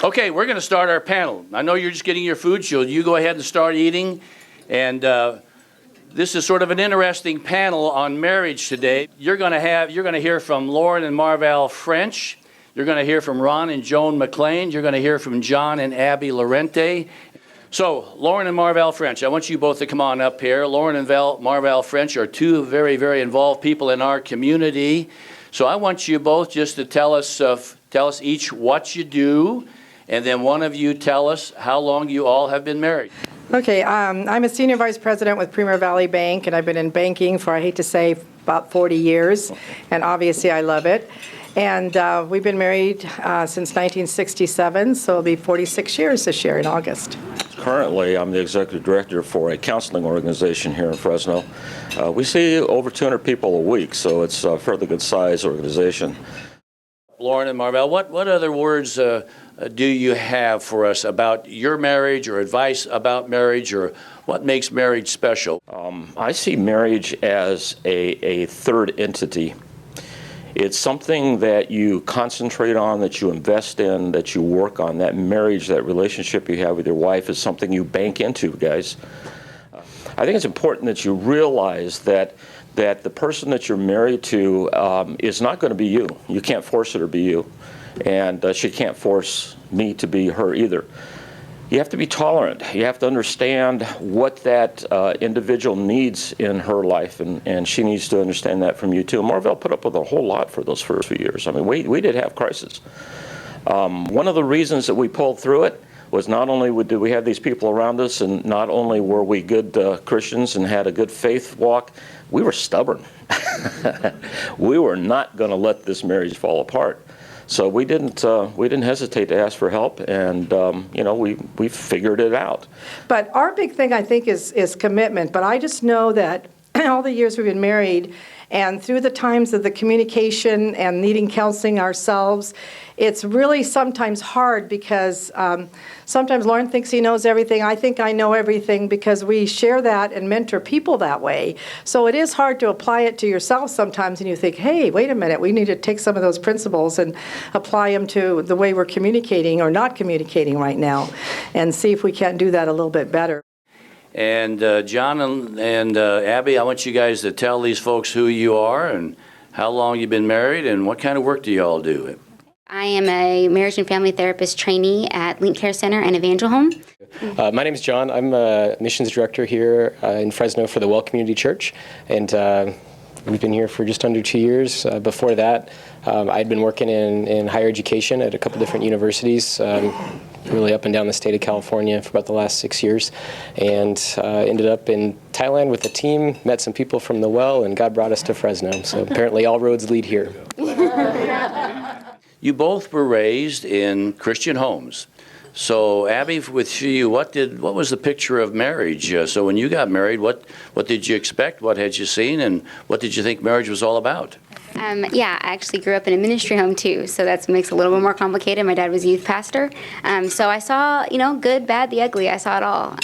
Okay, we're going to start our panel. I know you're just getting your food, so you go ahead and start eating. And this is sort of an interesting panel on marriage today. You're going to hear from Loren Marvell French. You're going to hear from Ron and Joan McLain. You're going to hear from John and Abby Lorente. So, Loren and Marvell French, I want you both to come on up here. Loren and Marvell French are two very, very involved people in our community. So I want you both just to tell us each what you do, and then one of you tell us how long you all have been married. Okay, I'm a senior vice president with Premier Valley Bank, and I've been in banking for, I hate to say, about 40 years, and obviously I love it. And we've been married since 1967, so it'll be 46 years this year in August. Currently, I'm the executive director for a counseling organization here in Fresno. We see over 200 people a week, so it's a fairly good size organization. Loren and Marvell, what other words do you have for us about your marriage, or advice about marriage, or what makes marriage special? I see marriage as a third entity. It's something that you concentrate on, that you invest in, that you work on. That marriage, that relationship you have with your wife is something you bank into, guys. I think it's important that you realize that the person that you're married to is not going to be you. You can't force her to be you. And she can't force me to be her either. You have to be tolerant. You have to understand what that individual needs in her life, and she needs to understand that from you too. Marvell put up with a whole lot for those first few years. I mean, we did have crisis. One of the reasons that we pulled through it was not only did we have these people around us, and not only were we good Christians and had a good faith walk, we were stubborn. We were not going to let this marriage fall apart. So we didn't hesitate to ask for help, and we figured it out. But our big thing, I think, is commitment. But I just know that all the years we've been married, and through the times of the communication and needing counseling ourselves, it's really sometimes hard because sometimes Loren thinks he knows everything. I think I know everything, because we share that and mentor people that way. So it is hard to apply it to yourself sometimes, and you think, hey, wait a minute, we need to take some of those principles and apply them to the way we're communicating or not communicating right now, and see if we can't do that a little bit better. And John and Abby, I want you guys to tell these folks who you are and how long you've been married and what kind of work do you all do. I am a marriage and family therapist trainee at Link Care Center and Evangel Home. My name is John. I'm a missions director here in Fresno for the Well Community Church, and we've been here for just under 2 years. Before that, I'd been working in higher education at a couple different universities, really up and down the state of California for about the last 6 years, and ended up in Thailand with a team, met some people from the Well, and God brought us to Fresno. So apparently all roads lead here. You both were raised in Christian homes. So Abby, with you, what was the picture of marriage? So when you got married, what did you expect? What had you seen? And what did you think marriage was all about? I actually grew up in a ministry home too, so that makes it a little bit more complicated. My dad was a youth pastor, so I saw, good, bad, the ugly. I saw it all.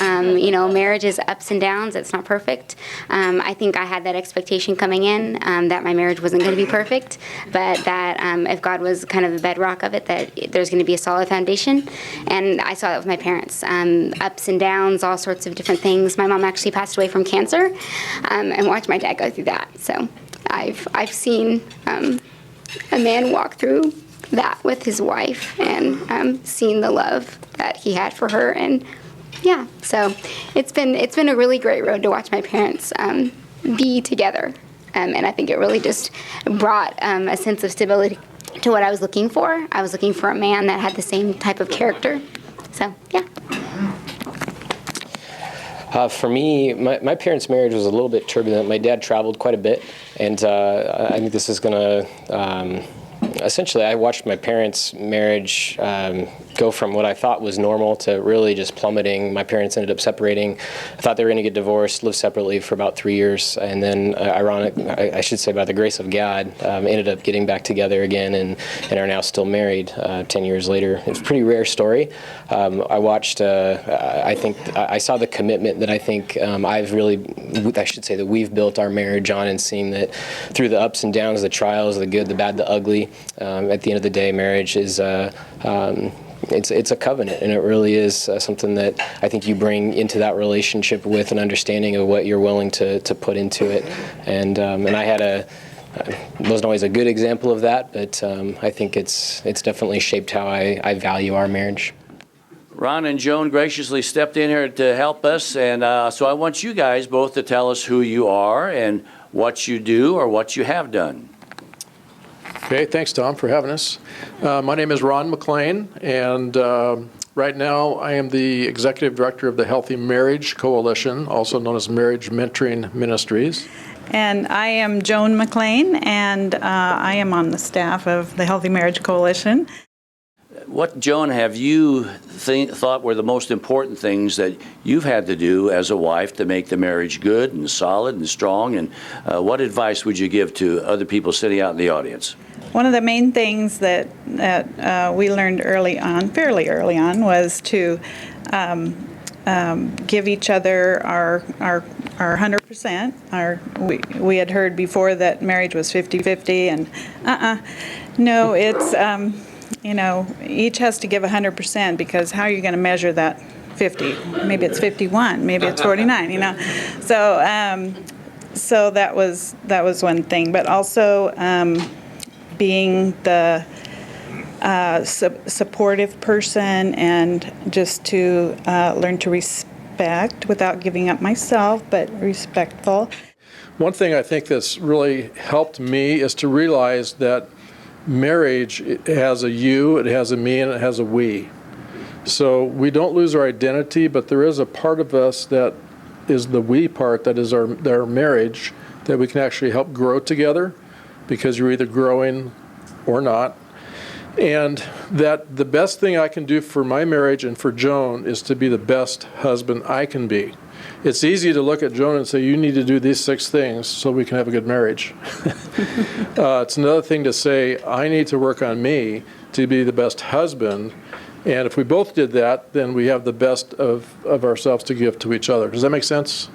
Marriage is ups and downs. It's not perfect. I think I had that expectation coming in that my marriage wasn't going to be perfect, but that if God was kind of the bedrock of it, that there's going to be a solid foundation. And I saw that with my parents. Ups and downs, all sorts of different things. My mom actually passed away from cancer, and watched my dad go through that. So I've seen a man walk through that with his wife, and seen the love that he had for her, and so it's been a really great road to watch my parents be together, and I think it really just brought a sense of stability to what I was looking for. I was looking for a man that had the same type of character. So For me, my parents' marriage was a little bit turbulent. My dad traveled quite a bit, and I think this is going to essentially, I watched my parents' marriage go from what I thought was normal to really just plummeting. My parents ended up separating. I thought they were going to get divorced, lived separately for about 3 years, and then, I should say by the grace of God, ended up getting back together again and are now still married 10 years later. It's a pretty rare story. I watched, I saw the commitment that I think that we've built our marriage on, and seen that through the ups and downs, the trials, the good, the bad, the ugly, at the end of the day, marriage is it's a covenant, and it really is something that I think you bring into that relationship with an understanding of what you're willing to put into it. And I had wasn't always a good example of that, but I think it's definitely shaped how I value our marriage. Ron and Joan graciously stepped in here to help us, and so I want you guys both to tell us who you are and what you do or what you have done. Okay, thanks, Tom, for having us. My name is Ron McLain, and right now I am the Executive Director of the Healthy Marriage Coalition, also known as Marriage Mentoring Ministries. And I am Joan McLain, and I am on the staff of the Healthy Marriage Coalition. What, Joan, have you thought were the most important things that you've had to do as a wife to make the marriage good and solid and strong? And what advice would you give to other people sitting out in the audience? One of the main things that we learned fairly early on, was to give each other our 100%. We had heard before that marriage was 50-50, and no, it's each has to give 100%, because how are you going to measure that 50? Maybe it's 51, maybe it's 49. So that was one thing, but also being the supportive person, and just to learn to respect without giving up myself, but respectful. One thing I think that's really helped me is to realize that marriage, it has a you, it has a me, and it has a we. So we don't lose our identity, but there is a part of us that is the we part, that is our marriage, that we can actually help grow together, because you're either growing or not. And that the best thing I can do for my marriage and for Joan is to be the best husband I can be. It's easy to look at Joan and say, you need to do these 6 things so we can have a good marriage. It's another thing to say, I need to work on me to be the best husband. And if we both did that, then we have the best of ourselves to give to each other. Does that make sense?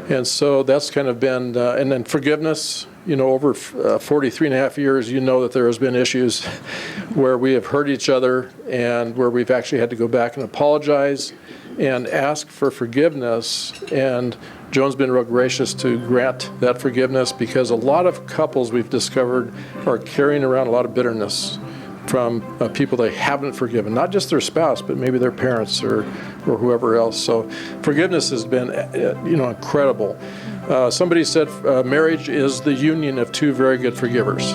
And so that's kind of been, and then forgiveness, over 43 and a half years, that there has been issues where we have hurt each other, and where we've actually had to go back and apologize and ask for forgiveness. And Joan's been real gracious to grant that forgiveness, because a lot of couples we've discovered are carrying around a lot of bitterness from people they haven't forgiven, not just their spouse, but maybe their parents or whoever else. So forgiveness has been, incredible. Somebody said marriage is the union of 2 very good forgivers.